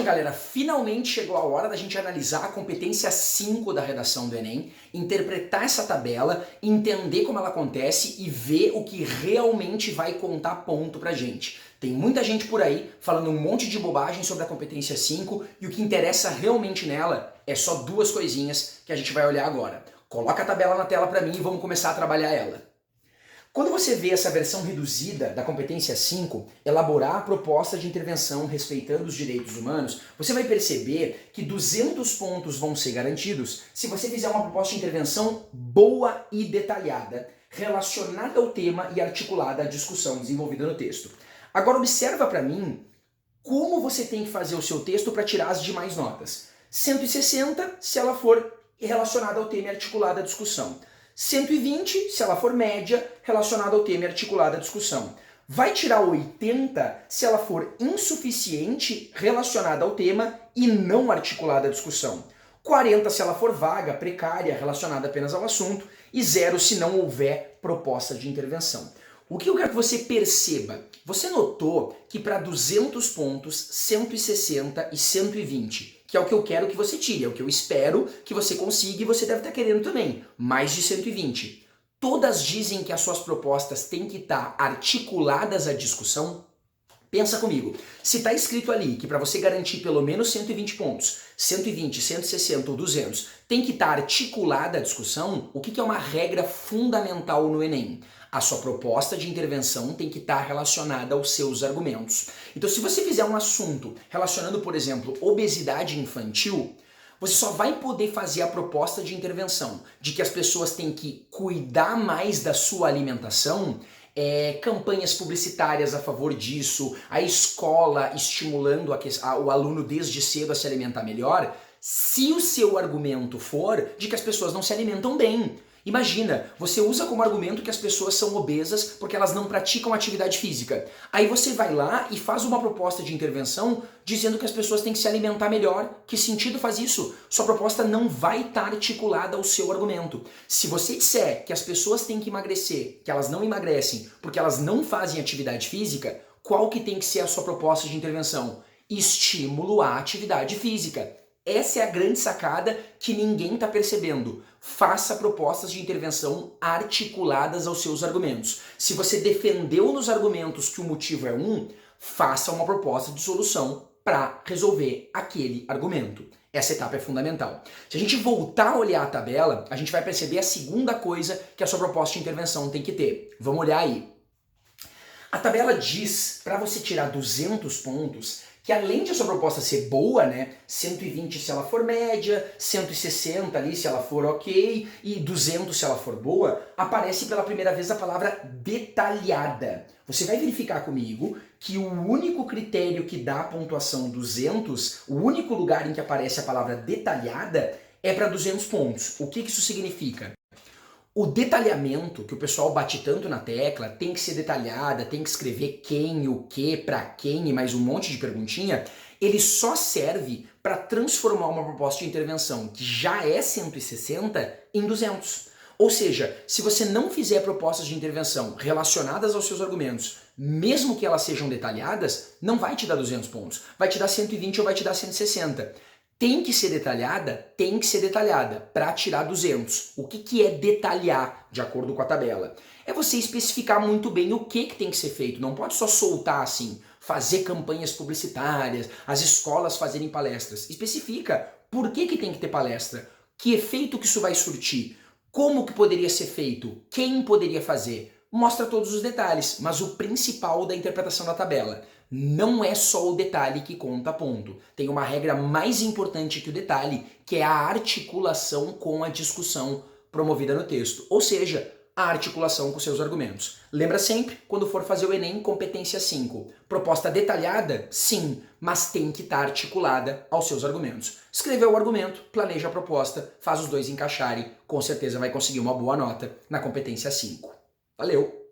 galera, finalmente chegou a hora da gente analisar a competência 5 da redação do Enem, interpretar essa tabela, entender como ela acontece e ver o que realmente vai contar ponto pra gente. Tem muita gente por aí falando um monte de bobagem sobre a competência 5 e o que interessa realmente nela é só duas coisinhas que a gente vai olhar agora. Coloca a tabela na tela pra mim e vamos começar a trabalhar ela. Quando você vê essa versão reduzida da competência 5, elaborar a proposta de intervenção respeitando os direitos humanos, você vai perceber que 200 pontos vão ser garantidos se você fizer uma proposta de intervenção boa e detalhada, relacionada ao tema e articulada à discussão desenvolvida no texto. Agora observa para mim como você tem que fazer o seu texto para tirar as demais notas. 160 se ela for relacionada ao tema e articulada à discussão. 120 se ela for média, relacionada ao tema e articulada à discussão. Vai tirar 80 se ela for insuficiente, relacionada ao tema e não articulada à discussão. 40 se ela for vaga, precária, relacionada apenas ao assunto. E 0 se não houver proposta de intervenção. O que eu quero que você perceba? Você notou que para 200 pontos, 160 e 120, que é o que eu quero que você tire, é o que eu espero que você consiga e você deve estar querendo também, mais de 120. Todas dizem que as suas propostas têm que estar articuladas à discussão? Pensa comigo, se está escrito ali que para você garantir pelo menos 120 pontos, 120, 160 ou 200, tem que estar articulada a discussão, o que é uma regra fundamental no Enem? A sua proposta de intervenção tem que estar relacionada aos seus argumentos. Então, se você fizer um assunto relacionando, por exemplo, obesidade infantil, você só vai poder fazer a proposta de intervenção de que as pessoas têm que cuidar mais da sua alimentação, campanhas publicitárias a favor disso, a escola estimulando o aluno desde cedo a se alimentar melhor, se o seu argumento for de que as pessoas não se alimentam bem. Imagina, você usa como argumento que as pessoas são obesas porque elas não praticam atividade física. Aí você vai lá e faz uma proposta de intervenção dizendo que as pessoas têm que se alimentar melhor. Que sentido faz isso? Sua proposta não vai estar articulada ao seu argumento. Se você disser que as pessoas têm que emagrecer, que elas não emagrecem porque elas não fazem atividade física, qual que tem que ser a sua proposta de intervenção? Estímulo à atividade física. Essa é a grande sacada que ninguém está percebendo. Faça propostas de intervenção articuladas aos seus argumentos. Se você defendeu nos argumentos que o motivo é faça uma proposta de solução para resolver aquele argumento. Essa etapa é fundamental. Se a gente voltar a olhar a tabela, a gente vai perceber a segunda coisa que a sua proposta de intervenção tem que ter. Vamos olhar aí. A tabela diz, para você tirar 200 pontos, que além de a sua proposta ser boa, né, 120 se ela for média, 160 ali se ela for ok, e 200 se ela for boa, aparece pela primeira vez a palavra detalhada. Você vai verificar comigo que o único critério que dá a pontuação 200, o único lugar em que aparece a palavra detalhada, é para 200 pontos. O que isso significa? O detalhamento, que o pessoal bate tanto na tecla, tem que ser detalhada, tem que escrever quem, o que, pra quem e mais um monte de perguntinha, ele só serve para transformar uma proposta de intervenção que já é 160 em 200. Ou seja, se você não fizer propostas de intervenção relacionadas aos seus argumentos, mesmo que elas sejam detalhadas, não vai te dar 200 pontos, vai te dar 120 ou vai te dar 160. Tem que ser detalhada para tirar 200. O que é detalhar, de acordo com a tabela? É você especificar muito bem o que tem que ser feito. Não pode só soltar assim, fazer campanhas publicitárias, as escolas fazerem palestras. Especifica por que tem que ter palestra, que efeito que isso vai surtir, como que poderia ser feito, quem poderia fazer. Mostra todos os detalhes, mas o principal da interpretação da tabela não é só o detalhe que conta ponto. Tem uma regra mais importante que o detalhe, que é a articulação com a discussão promovida no texto. Ou seja, a articulação com seus argumentos. Lembra sempre, quando for fazer o Enem, competência 5. Proposta detalhada? Sim, mas tem que estar articulada aos seus argumentos. Escreveu o argumento, planeja a proposta, faz os dois encaixarem, com certeza vai conseguir uma boa nota na competência 5. Valeu!